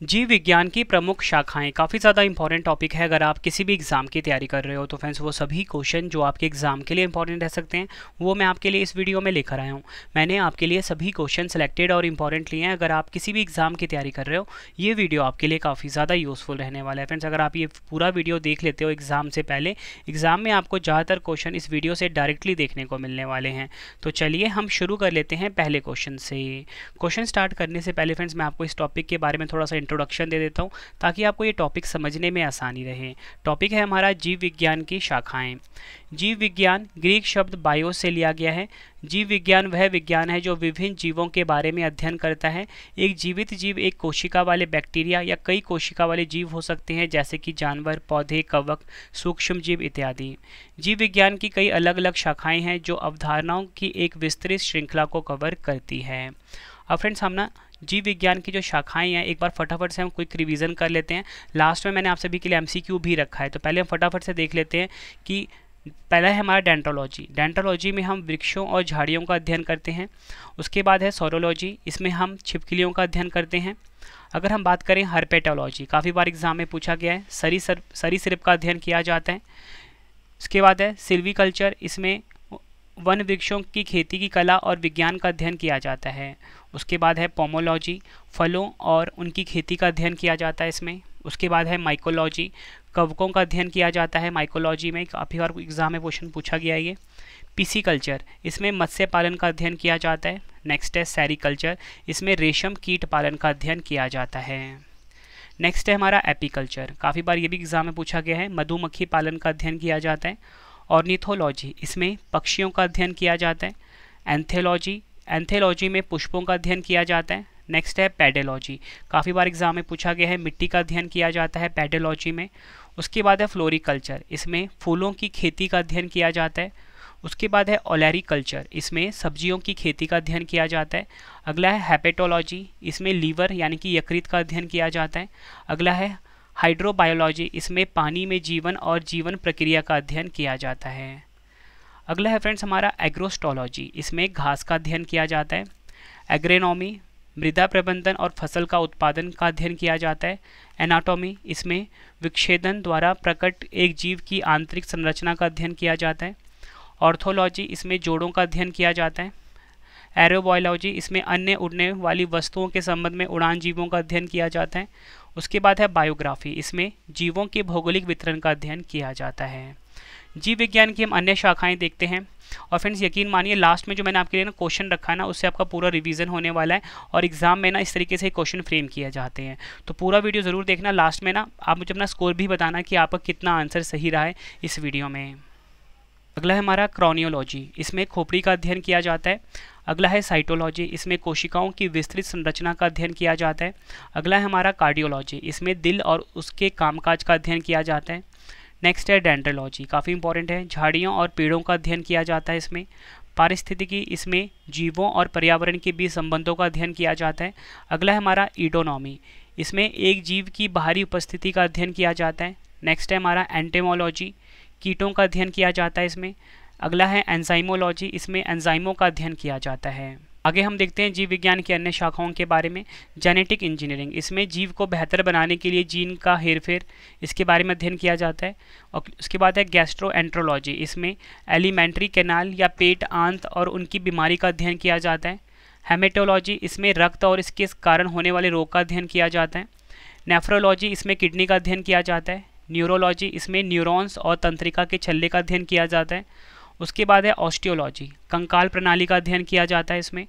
जीव विज्ञान की प्रमुख शाखाएं काफ़ी ज़्यादा इंपॉर्टेंट टॉपिक है। अगर आप किसी भी एग्ज़ाम की तैयारी कर रहे हो तो फ्रेंड्स वो सभी क्वेश्चन जो आपके एग्ज़ाम के लिए इंपॉर्टेंट रह सकते हैं वो मैं आपके लिए इस वीडियो में लेकर आया हूँ। मैंने आपके लिए सभी क्वेश्चन सेलेक्टेड और इम्पॉर्टेंट लिए हैं। अगर आप किसी भी एग्ज़ाम की तैयारी कर रहे हो ये वीडियो आपके लिए काफ़ी ज़्यादा यूज़फुल रहने वाला है। फ्रेंड्स अगर आप ये पूरा वीडियो देख लेते हो एग्ज़ाम से पहले, एग्ज़ाम में आपको ज़्यादातर क्वेश्चन इस वीडियो से डायरेक्टली देखने को मिलने वाले हैं। तो चलिए हम शुरू कर लेते हैं पहले क्वेश्चन से। क्वेश्चन स्टार्ट करने से पहले फ्रेंड्स मैं आपको इस टॉपिक के बारे में थोड़ा सा इंट्रोडक्शन दे देता हूँ ताकि आपको ये टॉपिक समझने में आसानी रहे। टॉपिक है हमारा जीव विज्ञान की शाखाएं। जीव विज्ञान ग्रीक शब्द बायो से लिया गया है। जीव विज्ञान वह विज्ञान है जो विभिन्न जीवों के बारे में अध्ययन करता है। एक जीवित जीव एक कोशिका वाले बैक्टीरिया या कई कोशिका वाले जीव हो सकते हैं, जैसे कि जानवर, पौधे, कवक, सूक्ष्म जीव इत्यादि। जीव विज्ञान की कई अलग अलग शाखाएं हैं जो अवधारणाओं की एक विस्तृत श्रृंखला को कवर करती है। अब फ्रेंड्स हम ना जीव विज्ञान की जो शाखाएं हैं एक बार फटाफट से हम क्विक रिवीजन कर लेते हैं। लास्ट में मैंने आप सभी के लिए एमसीक्यू भी रखा है, तो पहले हम फटाफट से देख लेते हैं कि पहला है हमारा डेंटोलॉजी। डेंटोलॉजी में हम वृक्षों और झाड़ियों का अध्ययन करते हैं। उसके बाद है सोरोलॉजी, इसमें हम छिपकलियों का अध्ययन करते हैं। अगर हम बात करें हर्पेटोलॉजी, काफ़ी बार एग्जाम में पूछा गया है, सरीसृप का अध्ययन किया जाता है। उसके बाद है सिल्वीकल्चर, इसमें वन वृक्षों की खेती की कला और विज्ञान का अध्ययन किया जाता है। उसके बाद है पोमोलॉजी, फलों और उनकी खेती का अध्ययन किया जाता है इसमें। उसके बाद है माइकोलॉजी, कवकों का अध्ययन किया जाता है माइकोलॉजी में, काफ़ी बार एग्जाम में क्वेश्चन पूछा गया है ये। पिसीकल्चर, इसमें मत्स्य पालन का अध्ययन किया जाता है। नेक्स्ट है सेरीकल्चर, इसमें रेशम कीट पालन का अध्ययन किया जाता है। नेक्स्ट है हमारा एपीकल्चर, काफ़ी बार ये भी एग्जाम में पूछा गया है, मधुमक्खी पालन का अध्ययन किया जाता है। ऑर्निथोलॉजी, इसमें पक्षियों का अध्ययन किया जाता है। एंथेलॉजी में पुष्पों का अध्ययन किया जाता है। नेक्स्ट है पेडोलॉजी, काफ़ी बार एग्जाम में पूछा गया है, मिट्टी का अध्ययन किया जाता है पेडोलॉजी में। उसके बाद है फ्लोरिकल्चर, इसमें फूलों की खेती का अध्ययन किया जाता है। उसके बाद है ओलेरिकल्चर, इसमें सब्जियों की खेती का अध्ययन किया जाता है। अगला है हेपेटोलॉजी, इसमें लीवर यानी कि यकृत का अध्ययन किया जाता है। अगला है हाइड्रोबायोलॉजी, इसमें पानी में जीवन और जीवन प्रक्रिया का अध्ययन किया जाता है। अगला है फ्रेंड्स हमारा एग्रोस्टोलॉजी, इसमें घास का अध्ययन किया जाता है। एग्रोनॉमी, मृदा प्रबंधन और फसल का उत्पादन का अध्ययन किया जाता है। एनाटॉमी, इसमें विच्छेदन द्वारा प्रकट एक जीव की आंतरिक संरचना का अध्ययन किया जाता है। ऑर्थोलॉजी, इसमें जोड़ों का अध्ययन किया जाता है। एरोबायोलॉजी, इसमें अन्य उड़ने वाली वस्तुओं के संबंध में उड़ान जीवों का अध्ययन किया जाता है। उसके बाद है बायोग्राफी, इसमें जीवों के भौगोलिक वितरण का अध्ययन किया जाता है। जीव विज्ञान की हम अन्य शाखाएं देखते हैं। और फ्रेंड्स यकीन मानिए लास्ट में जो मैंने आपके लिए ना क्वेश्चन रखा है ना उससे आपका पूरा रिवीजन होने वाला है और एग्जाम में ना इस तरीके से क्वेश्चन फ्रेम किए जाते हैं। तो पूरा वीडियो ज़रूर देखना, लास्ट में ना आप मुझे अपना स्कोर भी बताना कि आपका कितना आंसर सही रहा है इस वीडियो में। अगला है हमारा क्रॉनियोलॉजी, इसमें खोपड़ी का अध्ययन किया जाता है। अगला है साइटोलॉजी, इसमें कोशिकाओं की विस्तृत संरचना का अध्ययन किया जाता है। अगला है हमारा कार्डियोलॉजी, इसमें दिल और उसके कामकाज का अध्ययन किया जाता है। नेक्स्ट है डेंड्रोलॉजी, काफ़ी इंपॉर्टेंट है, झाड़ियों और पेड़ों का अध्ययन किया जाता है इसमें। पारिस्थितिकी, इसमें जीवों और पर्यावरण के बीच संबंधों का अध्ययन किया जाता है। अगला है हमारा ईडोनॉमी, इसमें एक जीव की बाहरी उपस्थिति का अध्ययन किया जाता है। नेक्स्ट है हमारा एंटेमोलॉजी, कीटों का अध्ययन किया जाता है इसमें। अगला है एंजाइमोलॉजी, इसमें एंजाइमों का अध्ययन किया जाता है। आगे हम देखते हैं जीव विज्ञान की अन्य शाखाओं के बारे में। जेनेटिक इंजीनियरिंग, इसमें जीव को बेहतर बनाने के लिए जीन का हेरफेर इसके बारे में अध्ययन किया जाता है। और उसके बाद है गैस्ट्रोएंट्रोलॉजी, इसमें एलिमेंट्री कैनाल या पेट आंत और उनकी बीमारी का अध्ययन किया जाता है। हेमेटोलॉजी, इसमें रक्त और इसके कारण होने वाले रोग का अध्ययन किया जाता है। नेफ्रोलॉजी, इसमें किडनी का अध्ययन किया जाता है। न्यूरोलॉजी, इसमें न्यूरॉन्स और तंत्रिका के छल्ले का अध्ययन किया जाता है। उसके बाद है ऑस्टियोलॉजी, कंकाल प्रणाली का अध्ययन किया जाता है इसमें।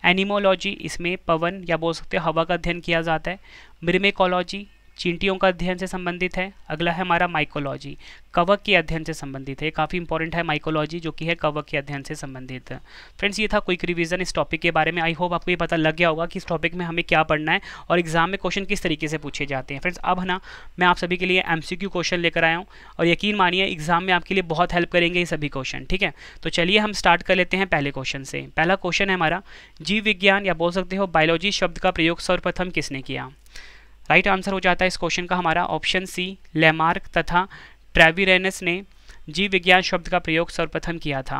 एनिमोलॉजी, इसमें पवन या बोल सकते हो हवा का अध्ययन किया जाता है। मिर्मेकोलॉजी, चींटियों का अध्ययन से संबंधित है। अगला है हमारा माइकोलॉजी, कवक के अध्ययन से संबंधित है। काफ़ी इंपॉर्टेंट है माइकोलॉजी जो कि है कवक के अध्ययन से संबंधित। फ्रेंड्स ये था क्विक रिवीजन इस टॉपिक के बारे में। आई होप आपको ये पता लग गया होगा कि इस टॉपिक में हमें क्या पढ़ना है और एग्जाम में क्वेश्चन किस तरीके से पूछे जाते हैं। फ्रेंड्स अब ना मैं आप सभी के लिए एमसीक्यू क्वेश्चन लेकर आया हूँ और यकीन मानिए एग्जाम में आपके लिए बहुत हेल्प करेंगे ये सभी क्वेश्चन, ठीक है। तो चलिए हम स्टार्ट कर लेते हैं पहले क्वेश्चन से। पहला क्वेश्चन है हमारा, जीव विज्ञान या बोल सकते हो बायोलॉजी शब्द का प्रयोग सर्वप्रथम किसने किया। राइट आंसर हो जाता है इस क्वेश्चन का हमारा ऑप्शन सी, लेमार्क तथा ट्रेविरेनस ने जीव विज्ञान शब्द का प्रयोग सर्वप्रथम किया था।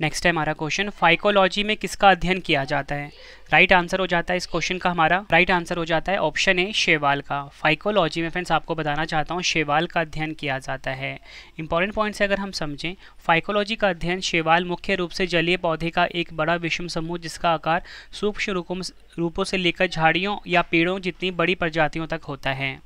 नेक्स्ट है हमारा क्वेश्चन, फाइकोलॉजी में किसका अध्ययन किया जाता है? राइट आंसर हो जाता है इस क्वेश्चन का हमारा राइट आंसर हो जाता है ऑप्शन ए शैवाल का। फाइकोलॉजी में फ्रेंड्स आपको बताना चाहता हूँ शैवाल का अध्ययन किया जाता है। इंपॉर्टेंट पॉइंट से अगर हम समझें, फाइकोलॉजी का अध्ययन शैवाल मुख्य रूप से जलीय पौधे का एक बड़ा विषम समूह जिसका आकार सूक्ष्म रूपों से लेकर झाड़ियों या पेड़ों जितनी बड़ी प्रजातियों तक होता है।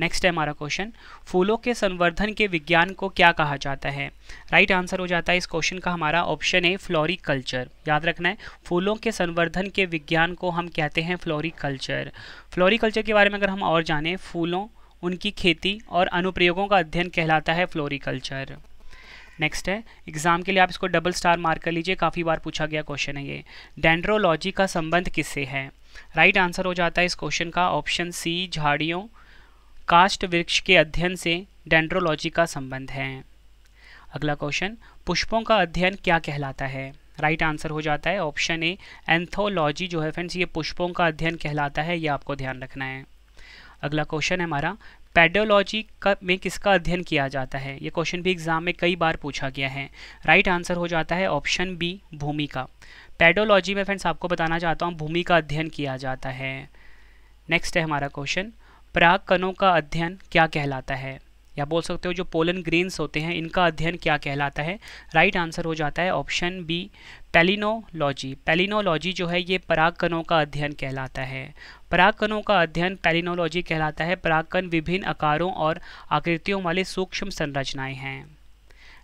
नेक्स्ट है हमारा क्वेश्चन, फूलों के संवर्धन के विज्ञान को क्या कहा जाता है? राइट आंसर हो जाता है इस क्वेश्चन का हमारा ऑप्शन ए फ्लोरिकल्चर। याद रखना है, फूलों के संवर्धन के विज्ञान को हम कहते हैं फ्लोरिकल्चर। फ्लोरिकल्चर के बारे में अगर हम और जानें, फूलों, उनकी खेती और अनुप्रयोगों का अध्ययन कहलाता है फ्लोरिकल्चर। नेक्स्ट है, एग्जाम के लिए आप इसको डबल स्टार मार्क कर लीजिए, काफ़ी बार पूछा गया क्वेश्चन है ये। डेंड्रोलॉजी का संबंध किससे है? राइट आंसर हो जाता है इस क्वेश्चन का ऑप्शन सी झाड़ियों काष्ठ वृक्ष के अध्ययन से डेंड्रोलॉजी का संबंध है। अगला क्वेश्चन, पुष्पों का अध्ययन क्या कहलाता है? राइट आंसर हो जाता है ऑप्शन ए एंथोलॉजी जो है फ्रेंड्स ये पुष्पों का अध्ययन कहलाता है, ये आपको ध्यान रखना है। अगला क्वेश्चन है हमारा, पेडोलॉजी में किसका अध्ययन किया जाता है? ये क्वेश्चन भी एग्जाम में कई बार पूछा गया है। राइट आंसर हो जाता है ऑप्शन बी भूमि का। पेडोलॉजी में फ्रेंड्स आपको बताना चाहता हूँ भूमि का अध्ययन किया जाता है। नेक्स्ट है हमारा क्वेश्चन, पराग कणों का अध्ययन क्या कहलाता है? या बोल सकते हो जो पोलन ग्रेन्स होते हैं इनका अध्ययन क्या कहलाता है? राइट आंसर हो जाता है ऑप्शन बी पैलिनोलॉजी। पैलिनोलॉजी जो है ये पराग कणों का अध्ययन कहलाता है। पराग कणों का अध्ययन पैलिनोलॉजी कहलाता है। पराग कण विभिन्न आकारों और आकृतियों वाले सूक्ष्म संरचनाएं हैं।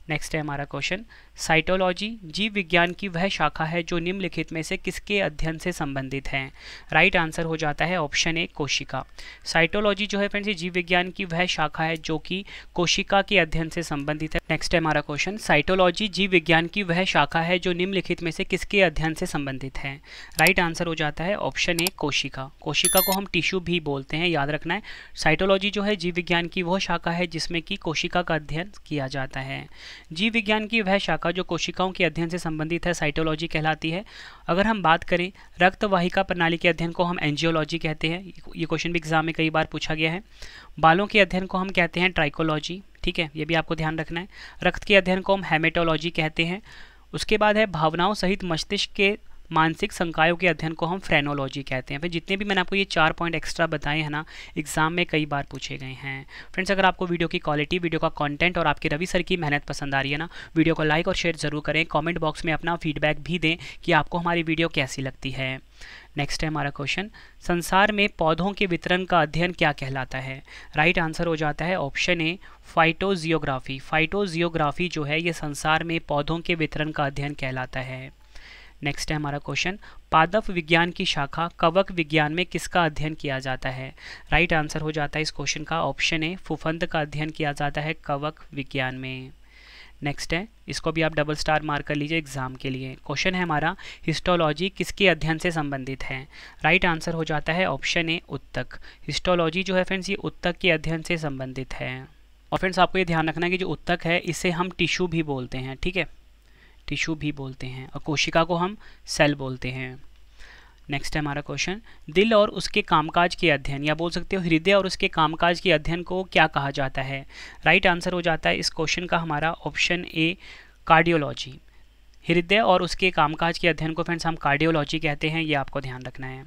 नेक्स्ट है हमारा क्वेश्चन, साइटोलॉजी जीव विज्ञान की वह शाखा है जो निम्नलिखित में से किसके अध्ययन से संबंधित है? राइट आंसर हो जाता है ऑप्शन ए कोशिका। साइटोलॉजी जो है फ्रेंड्स ये जीव विज्ञान की वह शाखा है जो कि कोशिका के अध्ययन से संबंधित है। नेक्स्ट है हमारा क्वेश्चन, साइटोलॉजी जीव विज्ञान की वह शाखा है जो निम्नलिखित में से किसके अध्ययन से संबंधित है? राइट आंसर हो जाता है ऑप्शन ए कोशिका। कोशिका को हम टिश्यू भी बोलते हैं, याद रखना है। साइटोलॉजी जो है जीव विज्ञान की वह शाखा है जिसमें कि कोशिका का अध्ययन किया जाता है। जीव विज्ञान की वह शाखा जो कोशिकाओं के अध्ययन से संबंधित है साइटोलॉजी कहलाती है। अगर हम बात करें रक्त वाहिका प्रणाली के अध्ययन को हम एंजियोलॉजी कहते हैं। ये क्वेश्चन भी एग्जाम में कई बार पूछा गया है। बालों के अध्ययन को हम कहते हैं ट्राइकोलॉजी, ठीक है, ये भी आपको ध्यान रखना है। रक्त के अध्ययन को हम हेमेटोलॉजी कहते हैं। उसके बाद है भावनाओं सहित मस्तिष्क के मानसिक संकायों के अध्ययन को हम फ्रेनोलॉजी कहते हैं। फिर जितने भी मैंने आपको ये 4 पॉइंट एक्स्ट्रा बताए हैं ना, एग्जाम में कई बार पूछे गए हैं। फ्रेंड्स, अगर आपको वीडियो की क्वालिटी, वीडियो का कंटेंट और आपके रवि सर की मेहनत पसंद आ रही है ना, वीडियो को लाइक और शेयर जरूर करें। कमेंट बॉक्स में अपना फीडबैक भी दें कि आपको हमारी वीडियो कैसी लगती है। नेक्स्ट है हमारा क्वेश्चन, संसार में पौधों के वितरण का अध्ययन क्या कहलाता है? राइट आंसर हो जाता है ऑप्शन ए फाइटोजियोग्राफी। फाइटोजियोग्राफी जो है ये संसार में पौधों के वितरण का अध्ययन कहलाता है। नेक्स्ट है हमारा क्वेश्चन, पादप विज्ञान की शाखा कवक विज्ञान में किसका अध्ययन किया जाता है? राइट आंसर हो जाता है इस क्वेश्चन का ऑप्शन ए फफूंद का अध्ययन किया जाता है कवक विज्ञान में। नेक्स्ट है, इसको भी आप डबल स्टार मार्क कर लीजिए एग्जाम के लिए। क्वेश्चन है हमारा, हिस्टोलॉजी किसके अध्ययन से संबंधित है? राइट आंसर हो जाता है ऑप्शन ए उत्तक। हिस्टोलॉजी जो है फ्रेंड्स ये उत्तक के अध्ययन से संबंधित है। और फ्रेंड्स आपको ये ध्यान रखना है कि जो उत्तक है इसे हम टिश्यू भी बोलते हैं, ठीक है, टिश्यू भी बोलते हैं, और कोशिका को हम सेल बोलते हैं। नेक्स्ट है हमारा क्वेश्चन, दिल और उसके कामकाज के अध्ययन, या बोल सकते हो हृदय और उसके कामकाज के अध्ययन को क्या कहा जाता है? राइट आंसर हो जाता है इस क्वेश्चन का हमारा ऑप्शन ए कार्डियोलॉजी। हृदय और उसके कामकाज के अध्ययन को फ्रेंड्स हम कार्डियोलॉजी कहते हैं, ये आपको ध्यान रखना है।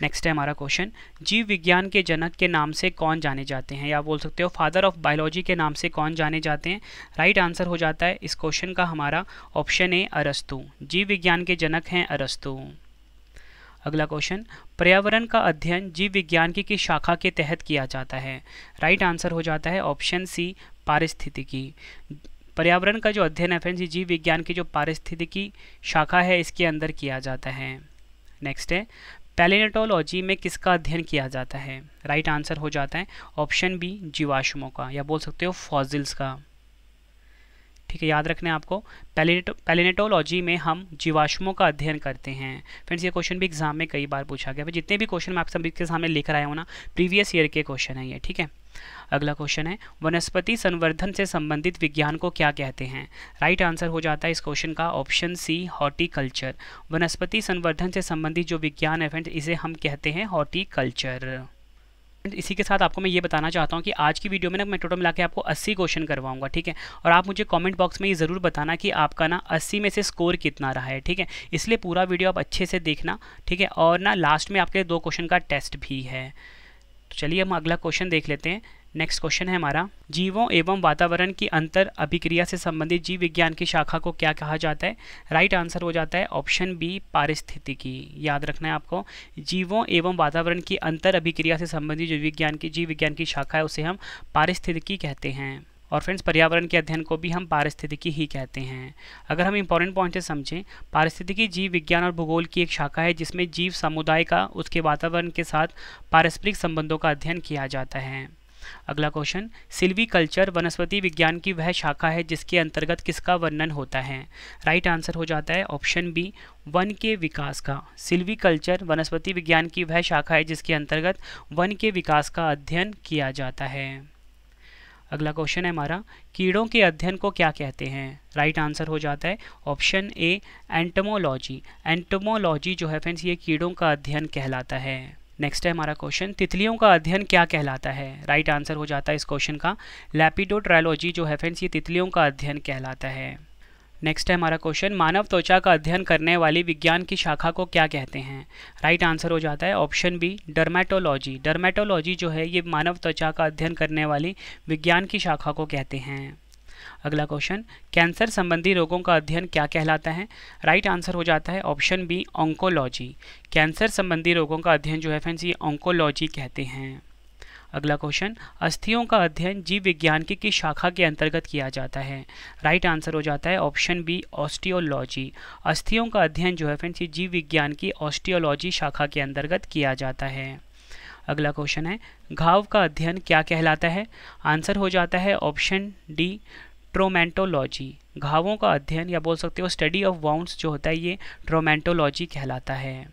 नेक्स्ट है हमारा क्वेश्चन, जीव विज्ञान के जनक के नाम से कौन जाने जाते हैं, या बोल सकते हो फादर ऑफ बायोलॉजी के नाम से कौन जाने जाते हैं? राइट आंसर हो जाता है इस क्वेश्चन का हमारा ऑप्शन ए अरस्तु। जीव विज्ञान के जनक हैं अरस्तु। अगला क्वेश्चन, पर्यावरण का अध्ययन जीव विज्ञान की किस शाखा के तहत किया जाता है? राइट आंसर हो जाता है ऑप्शन सी पारिस्थितिकी। पर्यावरण का जो अध्ययन है फ्रेंड्स ये जीव विज्ञान की जो पारिस्थितिकी शाखा है इसके अंदर किया जाता है। नेक्स्ट है, पैलिनेटोलॉजी में किसका अध्ययन किया जाता है? राइट आंसर हो जाता है ऑप्शन बी जीवाश्मों का, या बोल सकते हो फॉसिल्स का, ठीक है, याद रखना है आपको। पैलिनेटोलॉजी में हम जीवाश्मों का अध्ययन करते हैं। फ्रेंड्स ये क्वेश्चन भी एग्जाम में कई बार पूछा गया है। जितने भी क्वेश्चन मैं आप सभी के सामने लेकर आया हूँ ना, प्रीवियस ईयर के क्वेश्चन है ये, ठीक है। अगला क्वेश्चन है, वनस्पति संवर्धन से संबंधित विज्ञान को क्या कहते हैं? राइट आंसर हो जाता है इस क्वेश्चन का ऑप्शन सी हॉर्टिकल्चर। वनस्पति संवर्धन से संबंधित जो विज्ञान है फ्रेंड्स इसे हम कहते हैं हॉर्टिकल्चर। इसी के साथ आपको मैं ये बताना चाहता हूँ कि आज की वीडियो में ना मैं टोटल मिला के आपको 80 क्वेश्चन करवाऊंगा, ठीक है। और आप मुझे कमेंट बॉक्स में ये ज़रूर बताना कि आपका ना 80 में से स्कोर कितना रहा है, ठीक है। इसलिए पूरा वीडियो आप अच्छे से देखना, ठीक है। और ना लास्ट में आपके 2 क्वेश्चन का टेस्ट भी है। तो चलिए हम अगला क्वेश्चन देख लेते हैं। नेक्स्ट क्वेश्चन है हमारा, जीवों एवं वातावरण की अंतर अभिक्रिया से संबंधित जीव विज्ञान की शाखा को क्या कहा जाता है? राइट आंसर हो जाता है ऑप्शन बी, पारिस्थितिकी। याद रखना है आपको, जीवों एवं वातावरण की अंतर अभिक्रिया से संबंधित जीव विज्ञान की शाखा है उसे हम पारिस्थितिकी कहते हैं। और फ्रेंड्स, पर्यावरण के अध्ययन को भी हम पारिस्थितिकी ही कहते हैं। अगर हम इंपॉर्टेंट पॉइंट से समझें, पारिस्थितिकी जीव विज्ञान और भूगोल की एक शाखा है जिसमें जीव समुदाय का उसके वातावरण के साथ पारस्परिक संबंधों का अध्ययन किया जाता है। अगला क्वेश्चन, सिल्वीकल्चर वनस्पति विज्ञान की वह शाखा है जिसके अंतर्गत किसका वर्णन होता है? राइट आंसर हो जाता है ऑप्शन बी, वन के विकास का। सिल्वीकल्चर वनस्पति विज्ञान की वह शाखा है जिसके अंतर्गत वन के विकास का अध्ययन किया जाता है। अगला क्वेश्चन है हमारा, कीड़ों के अध्ययन को क्या कहते हैं? राइट आंसर हो जाता है ऑप्शन ए, एंटोमोलॉजी। एंटोमोलॉजी जो है फ्रेंड्स ये कीड़ों का अध्ययन कहलाता है। नेक्स्ट है हमारा क्वेश्चन, तितलियों का अध्ययन क्या कहलाता है? राइट आंसर हो जाता है इस क्वेश्चन का लैपिडोट्रायोलॉजी जो है फ्रेंड्स ये तितलियों का अध्ययन कहलाता है। नेक्स्ट है हमारा क्वेश्चन, मानव त्वचा का अध्ययन करने वाली विज्ञान की शाखा को क्या कहते हैं? राइट आंसर हो जाता है ऑप्शन बी, डर्मेटोलॉजी। डर्मेटोलॉजी जो है ये मानव त्वचा का अध्ययन करने वाली विज्ञान की शाखा को कहते हैं। अगला क्वेश्चन, कैंसर संबंधी रोगों का अध्ययन क्या कहलाता है? राइट आंसर हो जाता है ऑप्शन बी, ऑन्कोलॉजी। कैंसर संबंधी रोगों का अध्ययन जो है फ्रेंड्स ये ऑन्कोलॉजी कहते हैं। अगला क्वेश्चन, अस्थियों का अध्ययन जीव विज्ञान की किस शाखा के अंतर्गत किया जाता है? राइट आंसर हो जाता है ऑप्शन बी, ऑस्टियोलॉजी। अस्थियों का अध्ययन जो है फ्रेंड्स ये जीव विज्ञान की ऑस्टियोलॉजी शाखा के अंतर्गत किया जाता है। अगला क्वेश्चन है, घाव का अध्ययन क्या कहलाता है? आंसर हो जाता है ऑप्शन डी, ट्रोमेंटोलॉजी। घावों का अध्ययन या बोल सकते हो स्टडी ऑफ वाउंड्स जो होता है ये ट्रोमेंटोलॉजी कहलाता है।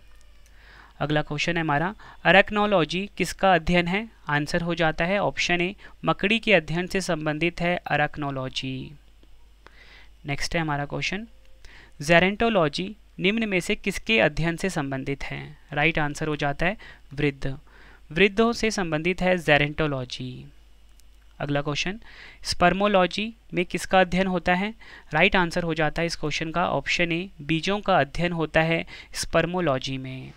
अगला क्वेश्चन है हमारा, अरेक्नोलॉजी किसका अध्ययन है? आंसर हो जाता है ऑप्शन ए, मकड़ी के अध्ययन से संबंधित है अरेक्नोलॉजी। नेक्स्ट है हमारा क्वेश्चन, जेरेंटोलॉजी निम्न में से किसके अध्ययन से संबंधित है? राइट आंसर हो जाता है वृद्ध। वृद्धों से संबंधित है जेरेंटोलॉजी। अगला क्वेश्चन, स्पर्मोलॉजी में किसका अध्ययन होता है? राइट आंसर हो जाता है इस क्वेश्चन का ऑप्शन ए, बीजों का अध्ययन होता है स्पर्मोलॉजी में।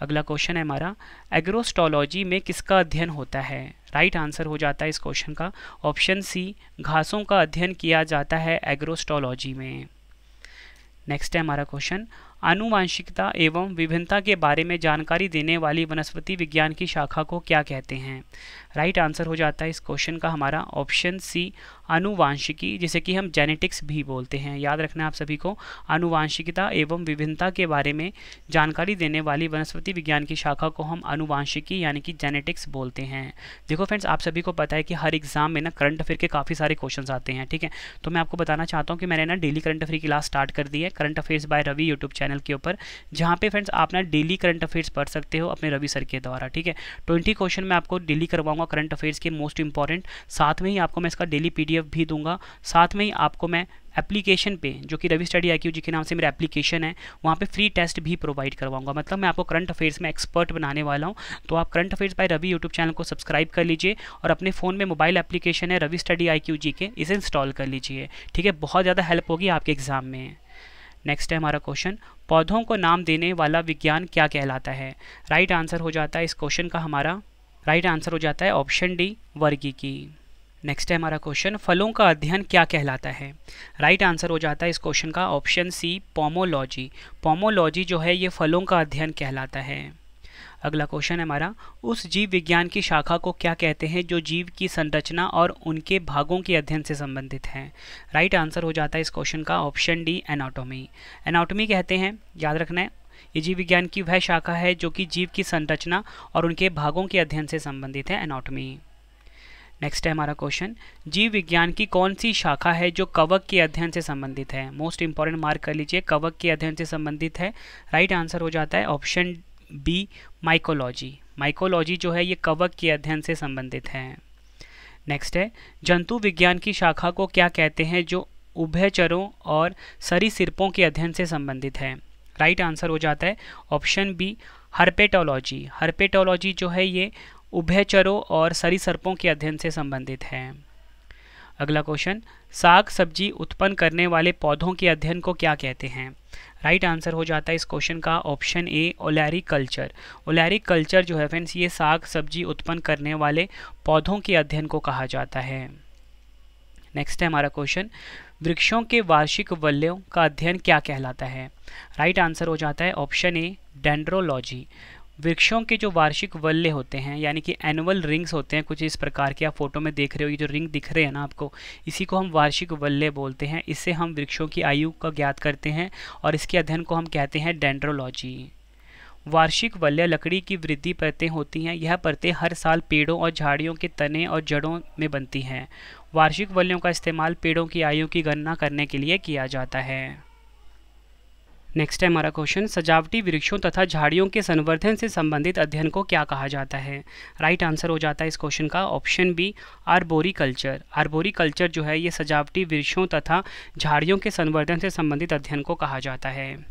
अगला क्वेश्चन है हमारा, एग्रोस्टोलॉजी में किसका अध्ययन होता है? राइट आंसर हो जाता है इस क्वेश्चन का ऑप्शन सी, घासों का अध्ययन किया जाता है एग्रोस्टोलॉजी में। नेक्स्ट है हमारा क्वेश्चन, आनुवांशिकता एवं विभिन्नता के बारे में जानकारी देने वाली वनस्पति विज्ञान की शाखा को क्या कहते हैं? राइट आंसर हो जाता है इस क्वेश्चन का हमारा ऑप्शन सी, आनुवांशिकी, जिसे कि हम जेनेटिक्स भी बोलते हैं। याद रखना आप सभी को, आनुवांशिकता एवं विभिन्नता के बारे में जानकारी देने वाली वनस्पति विज्ञान की शाखा को हम आनुवांशिकी यानी कि जेनेटिक्स बोलते हैं। देखो फ्रेंड्स, आप सभी को पता है कि हर एग्जाम में ना करंट अफेयर के काफ़ी सारे क्वेश्चन आते हैं, ठीक है। तो मैं आपको बताना चाहता हूँ कि मैंने ना डेली करंट अफेयर की क्लास स्टार्ट कर दी है current affairs by Ravi YouTube channel के ऊपर, जहाँ पे फ्रेंड्स आप ना डेली करंट अफेयर्स पढ़ सकते हो अपने रवि सर के द्वारा, ठीक है। 20 क्वेश्चन मैं आपको डेली करवाऊंगा करंट अफेयर्स के मोस्ट इंपॉर्टेंट, साथ में ही आपको मैं इसका डेली PDF भी दूंगा। साथ में ही आपको मैं एप्लीकेशन पे, जो कि रवि स्टडी IQ जी के नाम से मेरा एप्लीकेशन है, वहाँ पे फ्री टेस्ट भी प्रोवाइड करवाऊंगा। मतलब मैं आपको करंट अफेयर्स में एक्सपर्ट बनाने वाला हूँ। तो आप current affairs by Ravi YouTube channel को सब्सक्राइब कर लीजिए और अपने फ़ोन में मोबाइल एप्लीकेशन है रवि स्टडी IQ जी के, इसे इंस्टॉल कर लीजिए, ठीक है। बहुत ज़्यादा हेल्प होगी आपके एग्जाम में। नेक्स्ट है हमारा क्वेश्चन, पौधों को नाम देने वाला विज्ञान क्या कहलाता है? राइट आंसर हो जाता है इस क्वेश्चन का हमारा राइट आंसर हो जाता है ऑप्शन डी, वर्गीकी। नेक्स्ट है हमारा क्वेश्चन, फलों का अध्ययन क्या कहलाता है? राइट आंसर हो जाता है इस क्वेश्चन का ऑप्शन सी, पोमोलॉजी। पोमोलॉजी जो है ये फलों का अध्ययन कहलाता है। अगला क्वेश्चन है हमारा, उस जीव विज्ञान की शाखा को क्या कहते हैं जो जीव की संरचना और उनके भागों के अध्ययन से संबंधित है? राइट आंसर हो जाता है इस क्वेश्चन का ऑप्शन डी, एनाटॉमी। एनाटॉमी कहते हैं, याद रखना है, ये जीव विज्ञान की वह शाखा है जो कि जीव की संरचना और उनके भागों के अध्ययन से संबंधित है, एनाटॉमी। नेक्स्ट है हमारा क्वेश्चन, जीव विज्ञान की कौन सी शाखा है जो कवक के अध्ययन से संबंधित है? मोस्ट इंपॉर्टेंट मार्क कर लीजिए, कवक के अध्ययन से संबंधित है। राइट आंसर हो जाता है ऑप्शन बी, माइकोलॉजी। माइकोलॉजी जो है ये कवक के अध्ययन से संबंधित है। नेक्स्ट है, जंतु विज्ञान की शाखा को क्या कहते हैं जो उभयचरों और सरीसृपों के अध्ययन से संबंधित है? राइट आंसर हो जाता है ऑप्शन बी, हर्पेटोलॉजी। हर्पेटोलॉजी जो है ये उभयचरों और सरीसृपों के अध्ययन से संबंधित है। अगला क्वेश्चन, साग सब्जी उत्पन्न करने वाले पौधों के अध्ययन को क्या कहते हैं? राइट आंसर हो जाता है इस क्वेश्चन का ऑप्शन ए, ओलैरिकल्चर। ओलैरिकल्चर जो है फ्रेंड्स, ये साग सब्जी उत्पन्न करने वाले पौधों के अध्ययन को कहा जाता है। नेक्स्ट है हमारा क्वेश्चन, वृक्षों के वार्षिक वलयों का अध्ययन क्या कहलाता है? राइट आंसर हो जाता है ऑप्शन ए, डेंड्रोलॉजी। वृक्षों के जो वार्षिक वल्य होते हैं यानी कि एनुअल रिंग्स होते हैं, कुछ इस प्रकार के आप फोटो में देख रहे हो, ये जो रिंग दिख रहे हैं ना आपको, इसी को हम वार्षिक वल्य बोलते हैं। इससे हम वृक्षों की आयु का ज्ञात करते हैं और इसके अध्ययन को हम कहते हैं डेंड्रोलॉजी। वार्षिक वल्य लकड़ी की वृद्धि परतें होती हैं। यह परतें हर साल पेड़ों और झाड़ियों के तने और जड़ों में बनती हैं। वार्षिक वल्यों का इस्तेमाल पेड़ों की आयु की गणना करने के लिए किया जाता है। नेक्स्ट है हमारा क्वेश्चन, सजावटी वृक्षों तथा झाड़ियों के संवर्धन से संबंधित अध्ययन को क्या कहा जाता है? राइट आंसर हो जाता है इस क्वेश्चन का ऑप्शन बी, आर्बोरिकल्चर। आर्बोरिकल्चर जो है ये सजावटी वृक्षों तथा झाड़ियों के संवर्धन से संबंधित अध्ययन को कहा जाता है।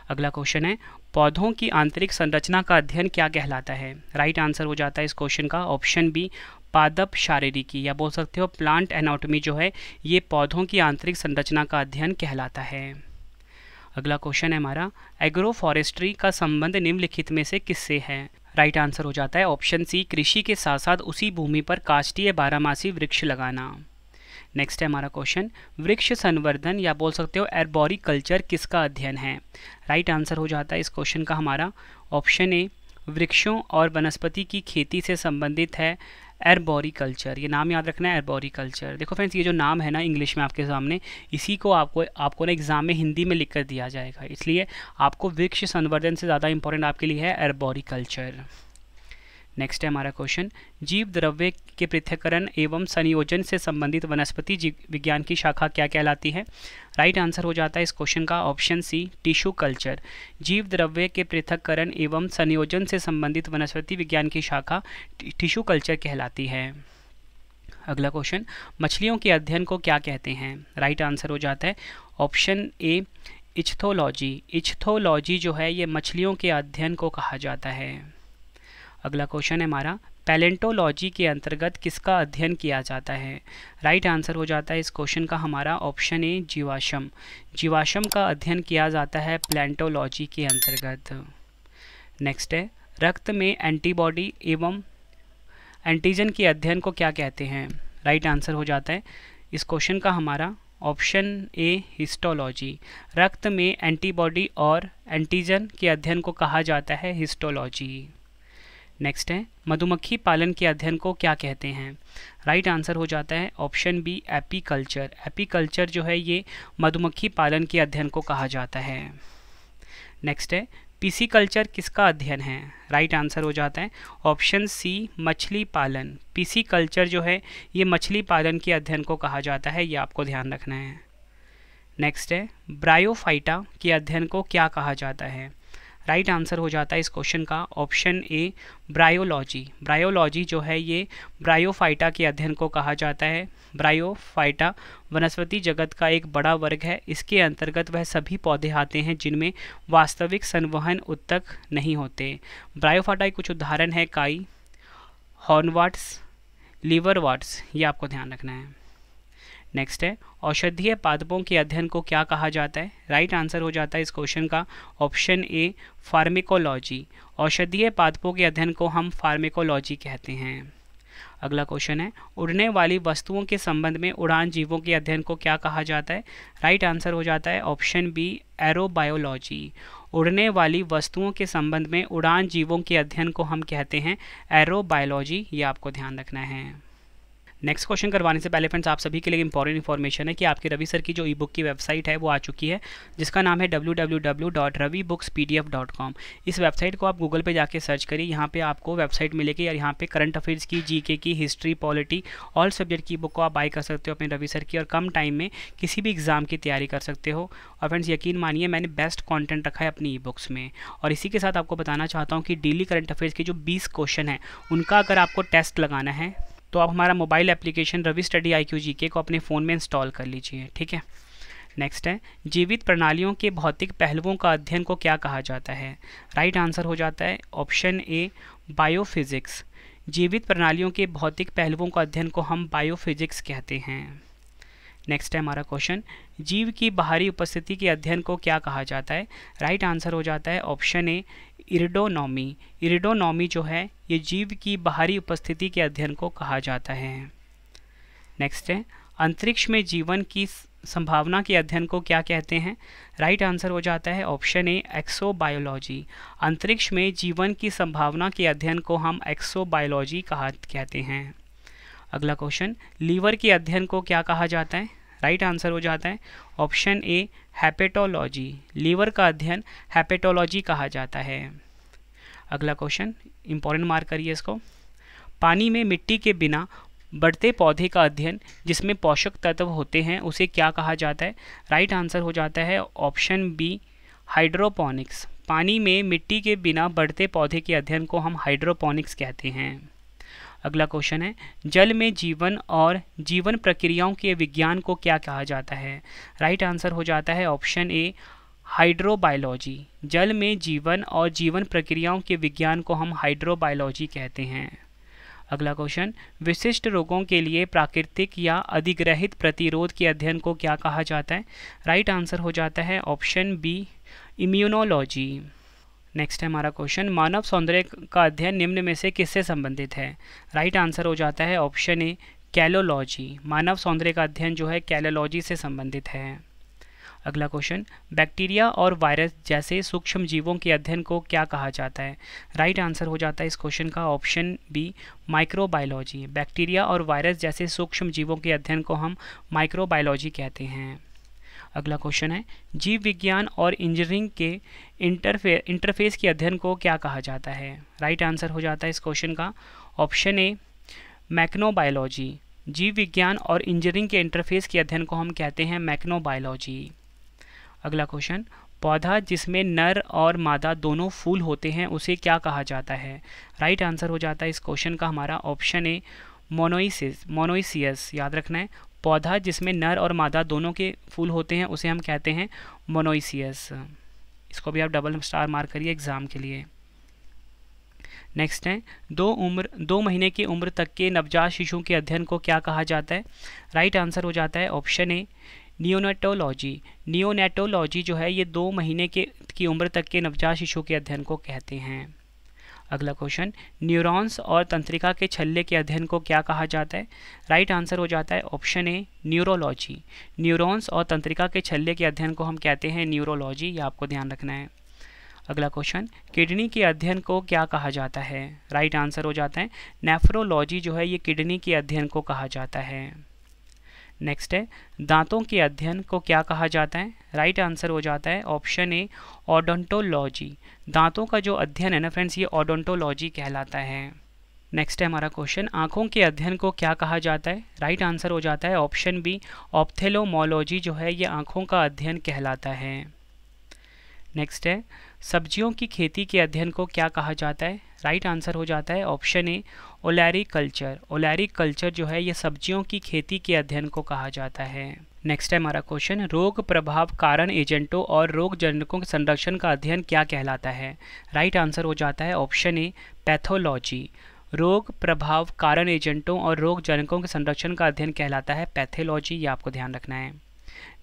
अगला क्वेश्चन है, पौधों की आंतरिक संरचना का अध्ययन क्या कहलाता है? राइट आंसर हो जाता है इस क्वेश्चन का ऑप्शन बी, पादप शारीरिकी, या बोल सकते हो प्लांट एनाटॉमी जो है ये पौधों की आंतरिक संरचना का अध्ययन कहलाता है। अगला क्वेश्चन है हमारा, एग्रो फॉरेस्ट्री का संबंध निम्नलिखित में से किससे है? राइट आंसर हो जाता है ऑप्शन सी, कृषि के साथ साथ उसी भूमि पर काष्ठीय बारहमासी वृक्ष लगाना। नेक्स्ट है हमारा क्वेश्चन, वृक्ष संवर्धन या बोल सकते हो एर्बोरिकल्चर किसका अध्ययन है? राइट आंसर हो जाता है इस क्वेश्चन का हमारा ऑप्शन ए, वृक्षों और वनस्पति की खेती से संबंधित है एर्बोरिकल्चर। ये नाम याद रखना है, एर्बोरिकल्चर। देखो फ्रेंड्स, ये जो नाम है ना इंग्लिश में आपके सामने, इसी को आपको ना एग्जाम में हिंदी में लिख कर दिया जाएगा, इसलिए आपको वृक्ष संवर्धन से ज़्यादा इंपॉर्टेंट आपके लिए है एर्बोरिकल्चर। नेक्स्ट है हमारा क्वेश्चन, जीव द्रव्य के पृथक्करण एवं संयोजन से संबंधित वनस्पति जीव विज्ञान की शाखा क्या कहलाती है? राइट आंसर हो जाता है इस क्वेश्चन का ऑप्शन सी, टिश्यू कल्चर। जीव द्रव्य के पृथक्करण एवं संयोजन से संबंधित वनस्पति विज्ञान की शाखा टिश्यू कल्चर कहलाती है। अगला क्वेश्चन, मछलियों के अध्ययन को क्या कहते हैं? राइट आंसर हो जाता है ऑप्शन ए, इच्थोलॉजी। इच्थोलॉजी जो है ये मछलियों के अध्ययन को कहा जाता है। अगला क्वेश्चन है हमारा, पैलेंटोलॉजी के अंतर्गत किसका अध्ययन किया जाता है? राइट आंसर हो जाता है इस क्वेश्चन का हमारा ऑप्शन ए, जीवाश्म। जीवाश्म का अध्ययन किया जाता है पैलेंटोलॉजी के अंतर्गत। नेक्स्ट है, रक्त में एंटीबॉडी एवं एंटीजन के अध्ययन को क्या कहते हैं? राइट आंसर हो जाता है इस क्वेश्चन का हमारा ऑप्शन ए, हिस्टोलॉजी। रक्त में एंटीबॉडी और एंटीजन के अध्ययन को कहा जाता है हिस्टोलॉजी। नेक्स्ट है, मधुमक्खी पालन के अध्ययन को क्या कहते हैं? राइट आंसर हो जाता है ऑप्शन बी, एपीकल्चर। एपीकल्चर जो है ये मधुमक्खी पालन के अध्ययन को कहा जाता है। नेक्स्ट है, पिसीकल्चर किसका अध्ययन है? राइट आंसर हो जाता है ऑप्शन सी, मछली पालन। पिसीकल्चर जो है ये मछली पालन के अध्ययन को कहा जाता है, ये आपको ध्यान रखना है। नेक्स्ट है, ब्रायोफाइटा के अध्ययन को क्या कहा जाता है? राइट आंसर हो जाता है इस क्वेश्चन का ऑप्शन ए, ब्रायोलॉजी। ब्रायोलॉजी जो है ये ब्रायोफाइटा के अध्ययन को कहा जाता है। ब्रायोफाइटा वनस्पति जगत का एक बड़ा वर्ग है। इसके अंतर्गत वह सभी पौधे आते हैं जिनमें वास्तविक संवहन उत्तक नहीं होते। ब्रायोफाइटा के कुछ उदाहरण है काई, हॉर्नवाट्स, लीवरवाट्स, ये आपको ध्यान रखना है। नेक्स्ट है, औषधीय पादपों के अध्ययन को क्या कहा जाता है? राइट आंसर हो जाता है इस क्वेश्चन का ऑप्शन ए, फार्मेकोलॉजी। औषधीय पादपों के अध्ययन को हम फार्मेकोलॉजी कहते हैं। अगला क्वेश्चन है, उड़ने वाली वस्तुओं के संबंध में उड़ान जीवों के अध्ययन को क्या कहा जाता है? राइट आंसर हो जाता है ऑप्शन बी, एरोबायोलॉजी। उड़ने वाली वस्तुओं के संबंध में उड़ान जीवों के अध्ययन को हम कहते हैं एरोबायोलॉजी, ये आपको ध्यान रखना है। नेक्स्ट क्वेश्चन करवाने से पहले फ्रेंड्स आप सभी के लिए इंपॉर्टेंट इन्फॉर्मेशन है कि आपके रवि सर की जो ई बुक की वेबसाइट है वो आ चुकी है, जिसका नाम है www.ravibookspdf.com। इस वेबसाइट को आप गूगल पे जाके सर्च करिए, यहाँ पे आपको वेबसाइट मिलेगी और यहाँ पे करंट अफेयर्स की, जीके की, हिस्ट्री, पॉलिटी, ऑल सब्जेक्ट की बुक को आप बाय कर सकते हो अपने रवि सर की और कम टाइम में किसी भी एग्जाम की तैयारी कर सकते हो। और फ्रेंड्स यकीन मानिए मैंने बेस्ट कॉन्टेंट रखा है अपनी ई बुक्स में। और इसी के साथ आपको बताना चाहता हूँ कि डेली करंट अफेयर्स के जो 20 क्वेश्चन हैं उनका अगर आपको टेस्ट लगाना है तो आप हमारा mobile application Ravi study IQ GK को अपने फ़ोन में इंस्टॉल कर लीजिए, ठीक है। नेक्स्ट है, जीवित प्रणालियों के भौतिक पहलुओं का अध्ययन को क्या कहा जाता है? राइट आंसर हो जाता है ऑप्शन ए, बायोफिजिक्स। जीवित प्रणालियों के भौतिक पहलुओं का अध्ययन को हम बायोफिजिक्स कहते हैं। नेक्स्ट है हमारा क्वेश्चन, जीव की बाहरी उपस्थिति के अध्ययन को क्या कहा जाता है? राइट आंसर हो जाता है ऑप्शन ए इरिडोनॉमी। इरिडोनॉमी जो है ये जीव की बाहरी उपस्थिति के अध्ययन को कहा जाता है। नेक्स्ट है, अंतरिक्ष में जीवन की संभावना के अध्ययन को क्या कहते हैं? राइट आंसर हो जाता है ऑप्शन ए एक्सोबायोलॉजी। अंतरिक्ष में जीवन की संभावना के अध्ययन को हम एक्सोबायोलॉजी कहते हैं। अगला क्वेश्चन, लीवर के अध्ययन को क्या कहा जाता है? राइट आंसर हो जाता है ऑप्शन ए हेपेटोलॉजी। लीवर का अध्ययन हेपेटोलॉजी कहा जाता है। अगला क्वेश्चन इंपॉर्टेंट मार्क करिए इसको, पानी में मिट्टी के बिना बढ़ते पौधे का अध्ययन जिसमें पोषक तत्व होते हैं उसे क्या कहा जाता है? राइट आंसर हो जाता है ऑप्शन बी हाइड्रोपोनिक्स। पानी में मिट्टी के बिना बढ़ते पौधे के अध्ययन को हम हाइड्रोपोनिक्स कहते हैं। अगला क्वेश्चन है, जल में जीवन और जीवन प्रक्रियाओं के विज्ञान को क्या कहा जाता है? राइट आंसर हो जाता है ऑप्शन ए हाइड्रोबायोलॉजी। जल में जीवन और जीवन प्रक्रियाओं के विज्ञान को हम हाइड्रोबायोलॉजी कहते हैं। अगला क्वेश्चन, विशिष्ट रोगों के लिए प्राकृतिक या अधिग्रहित प्रतिरोध के अध्ययन को क्या कहा जाता है? राइट आंसर हो जाता है ऑप्शन बी इम्यूनोलॉजी। नेक्स्ट है हमारा क्वेश्चन, मानव सौंदर्य का अध्ययन निम्न में से किससे संबंधित है? राइट आंसर हो जाता है ऑप्शन ए कैलोलॉजी। मानव सौंदर्य का अध्ययन जो है कैलोलॉजी से संबंधित है। अगला क्वेश्चन, बैक्टीरिया और वायरस जैसे सूक्ष्म जीवों के अध्ययन को क्या कहा जाता है? राइट आंसर हो जाता है इस क्वेश्चन का ऑप्शन बी माइक्रोबायोलॉजी। बैक्टीरिया और वायरस जैसे सूक्ष्म जीवों के अध्ययन को हम माइक्रोबायोलॉजी कहते हैं। अगला क्वेश्चन है, जीव विज्ञान और इंजीनियरिंग के इंटरफेस के अध्ययन को क्या कहा जाता है? राइट आंसर हो जाता है इस क्वेश्चन का ऑप्शन ए मैक्नोबायोलॉजी। जीव विज्ञान और इंजीनियरिंग के इंटरफेस के अध्ययन को हम कहते हैं मैक्नोबायोलॉजी। अगला क्वेश्चन, पौधा जिसमें नर और मादा दोनों फूल होते हैं उसे क्या कहा जाता है? राइट आंसर हो जाता है इस क्वेश्चन का हमारा ऑप्शन ए मोनोइसियस। याद रखना है, पौधा जिसमें नर और मादा दोनों के फूल होते हैं उसे हम कहते हैं मोनोइसियस। इसको भी आप डबल स्टार मार्क करिए एग्जाम के लिए। नेक्स्ट है, 2 महीने की उम्र तक के नवजात शिशु के अध्ययन को क्या कहा जाता है? राइट आंसर हो जाता है ऑप्शन ए नियोनेटोलॉजी। नियोनेटोलॉजी जो है ये 2 महीने की उम्र तक के नवजात शिशु के अध्ययन को कहते हैं। अगला क्वेश्चन, न्यूरॉन्स और तंत्रिका के छल्ले के अध्ययन को क्या कहा जाता है? राइट आंसर हो जाता है ऑप्शन ए न्यूरोलॉजी। न्यूरॉन्स और तंत्रिका के छल्ले के अध्ययन को हम कहते हैं न्यूरोलॉजी, ये आपको ध्यान रखना है। अगला क्वेश्चन, किडनी के अध्ययन को क्या कहा जाता है? राइट आंसर हो जाता है नेफ्रोलॉजी जो है ये किडनी के अध्ययन को कहा जाता है। नेक्स्ट है, दांतों के अध्ययन को क्या कहा जाता है? राइट आंसर हो जाता है ऑप्शन ए ओडोंटोलॉजी। दांतों का जो अध्ययन है ना फ्रेंड्स ये ओडोंटोलॉजी कहलाता है। नेक्स्ट है हमारा क्वेश्चन, आंखों के अध्ययन को क्या कहा जाता है? राइट आंसर हो जाता है ऑप्शन बी ऑप्थेल्मोलॉजी जो है ये आंखों का अध्ययन कहलाता है। नेक्स्ट है, सब्जियों की खेती के अध्ययन को क्या कहा जाता है? राइट आंसर हो जाता है ऑप्शन ए ओलैरिकल्चर। ओलैरिकल्चर जो है ये सब्जियों की खेती के अध्ययन को कहा जाता है। नेक्स्ट है हमारा क्वेश्चन, रोग प्रभाव कारण एजेंटों और रोग जनकों के संरक्षण का अध्ययन क्या कहलाता है? राइट आंसर हो जाता है ऑप्शन ए पैथोलॉजी। रोग प्रभाव कारण एजेंटों और रोग जनकों के संरक्षण का अध्ययन कहलाता है पैथोलॉजी, ये आपको ध्यान रखना है।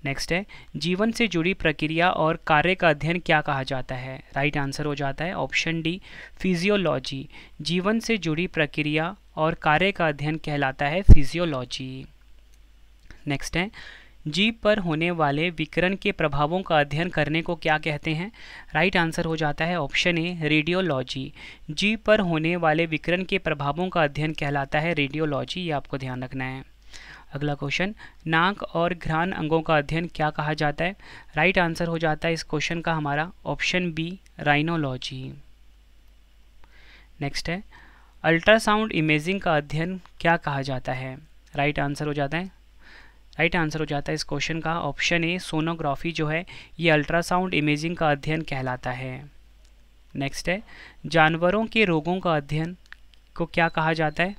नेक्स्ट है, जीवन से जुड़ी प्रक्रिया और कार्य का अध्ययन क्या कहा जाता है? राइट आंसर हो जाता है ऑप्शन डी फिजियोलॉजी। जीवन से जुड़ी प्रक्रिया और कार्य का अध्ययन कहलाता है फिजियोलॉजी। नेक्स्ट है, जीव पर होने वाले विकिरण के प्रभावों का अध्ययन करने को क्या कहते हैं? राइट आंसर हो जाता है ऑप्शन ए रेडियोलॉजी। जीव पर होने वाले विकिरण के प्रभावों का अध्ययन कहलाता है रेडियोलॉजी, ये आपको ध्यान रखना है। अगला क्वेश्चन, नाक और घ्राण अंगों का अध्ययन क्या कहा जाता है? राइट आंसर हो जाता है इस क्वेश्चन का हमारा ऑप्शन बी राइनोलॉजी। नेक्स्ट है, अल्ट्रासाउंड इमेजिंग का अध्ययन क्या कहा जाता है? राइट आंसर हो जाता है इस क्वेश्चन का ऑप्शन ए सोनोग्राफी जो है ये अल्ट्रासाउंड इमेजिंग का अध्ययन कहलाता है। नेक्स्ट है, जानवरों के रोगों का अध्ययन को क्या कहा जाता है?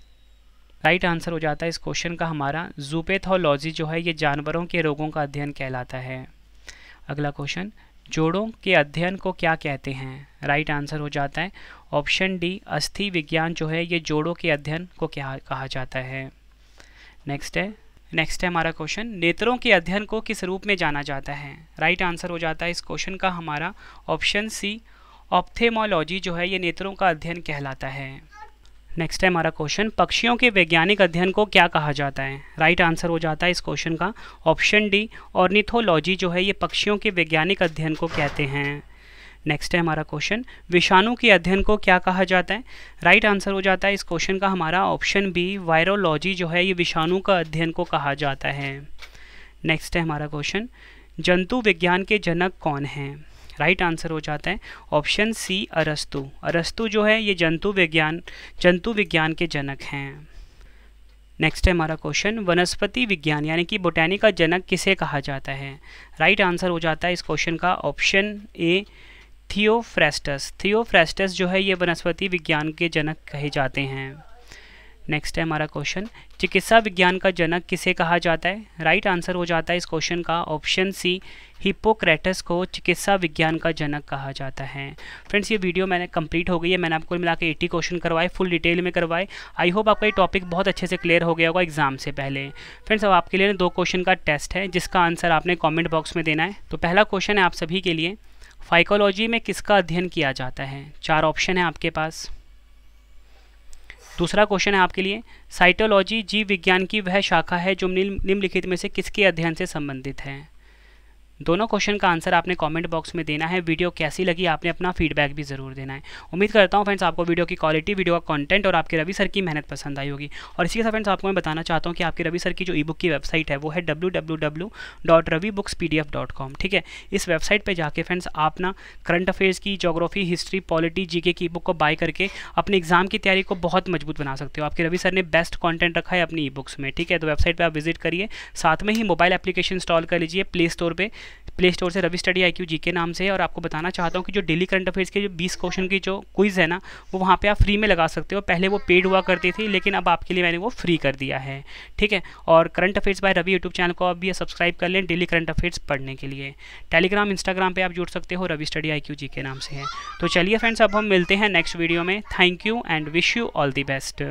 राइट आंसर हो जाता है इस क्वेश्चन का हमारा जूपैथोलॉजी जो है ये जानवरों के रोगों का अध्ययन कहलाता है। अगला क्वेश्चन, जोड़ों के अध्ययन को क्या कहते हैं? राइट आंसर हो जाता है ऑप्शन डी, अस्थि विज्ञान जो है ये जोड़ों के अध्ययन को क्या कहा जाता है। नेक्स्ट है हमारा क्वेश्चन, नेत्रों के अध्ययन को किस रूप में जाना जाता है? राइट आंसर हो जाता है इस क्वेश्चन का हमारा ऑप्शन सी, ऑप्थेमोलॉजी जो है ये नेत्रों का अध्ययन कहलाता है। नेक्स्ट है हमारा क्वेश्चन, पक्षियों के वैज्ञानिक अध्ययन को क्या कहा जाता है? राइट आंसर हो जाता है इस क्वेश्चन का ऑप्शन डी, ऑर्निथोलॉजी जो है ये पक्षियों के वैज्ञानिक अध्ययन को कहते हैं। नेक्स्ट है हमारा क्वेश्चन, विषाणु के अध्ययन को क्या कहा जाता है? राइट आंसर हो जाता है इस क्वेश्चन का हमारा ऑप्शन बी, वायरोलॉजी जो है ये विषाणु का अध्ययन को कहा जाता है। नेक्स्ट है हमारा क्वेश्चन, जंतु विज्ञान के जनक कौन हैं? राइट आंसर हो जाता है ऑप्शन सी, अरस्तु। अरस्तु जो है ये जंतु विज्ञान के जनक हैं। नेक्स्ट है हमारा क्वेश्चन, वनस्पति विज्ञान यानी कि बोटैनी का जनक किसे कहा जाता है? राइट आंसर हो जाता है इस क्वेश्चन का ऑप्शन ए, थियोफ्रेस्टस। थियोफ्रेस्टस जो है ये वनस्पति विज्ञान के जनक कहे जाते हैं। नेक्स्ट है हमारा क्वेश्चन, चिकित्सा विज्ञान का जनक किसे कहा जाता है? राइट आंसर हो जाता है इस क्वेश्चन का ऑप्शन सी, हिप्पोक्रेटस को चिकित्सा विज्ञान का जनक कहा जाता है। फ्रेंड्स ये वीडियो मैंने कंप्लीट हो गई है, मैंने आपको मिला के 80 क्वेश्चन करवाए, फुल डिटेल में करवाए। आई होप आपका ये टॉपिक बहुत अच्छे से क्लियर हो गया होगा एग्जाम से पहले। फ्रेंड्स अब आपके लिए 2 क्वेश्चन का टेस्ट है जिसका आंसर आपने कॉमेंट बॉक्स में देना है। तो पहला क्वेश्चन है आप सभी के लिए, फाइकोलॉजी में किसका अध्ययन किया जाता है? 4 ऑप्शन है आपके पास। दूसरा क्वेश्चन है आपके लिए, साइटोलॉजी जीव विज्ञान की वह शाखा है जो निम्नलिखित में से किसके अध्ययन से संबंधित है? दोनों क्वेश्चन का आंसर आपने कमेंट बॉक्स में देना है। वीडियो कैसी लगी आपने अपना फीडबैक भी ज़रूर देना है। उम्मीद करता हूँ फ्रेंड्स आपको वीडियो की क्वालिटी, वीडियो का कंटेंट और आपके रवि सर की मेहनत पसंद आई होगी। और इसी के साथ फ्रेंड्स आपको मैं बताना चाहता हूँ कि आपके रवि सर की जो ई बुक की वेबसाइट है वो है www.ravibookspdf.com। ठीक है, इस वेबसाइट पर जाके फ्रेंड्स आप ना करंट अफेयर्स की, ज्योग्राफी, हिस्ट्री, पॉलिटी, जीके की बुक को बाय करके अपने एग्जाम की तैयारी को बहुत मजबूत बना सकते हो। आपके रवि सर ने बेस्ट कॉन्टेंट रखा है अपनी ई बुक्स में। ठीक है, तो वेबसाइट पर आप विजिट करिए, साथ में ही मोबाइल एप्लीकेशन इंस्टॉल कर लीजिए प्ले स्टोर से, रवि स्टडी IQ जीके नाम से। और आपको बताना चाहता हूँ कि जो डेली करंट अफेयर्स के जो 20 क्वेश्चन की जो क्विज है ना, वो वहाँ पे आप फ्री में लगा सकते हो। पहले वो पेड हुआ करती थी, लेकिन अब आपके लिए मैंने वो फ्री कर दिया है। ठीक है, और current affairs by Ravi YouTube channel को आप भी सब्सक्राइब कर लें डेली करंट अफेयर्स पढ़ने के लिए। टेलीग्राम, इंस्टाग्राम पर आप जुड़ सकते हो, रवि स्टडी IQ जीके नाम से है। तो चलिए फ्रेंड्स अब हम मिलते हैं नेक्स्ट वीडियो में। Thank you and wish you all the best.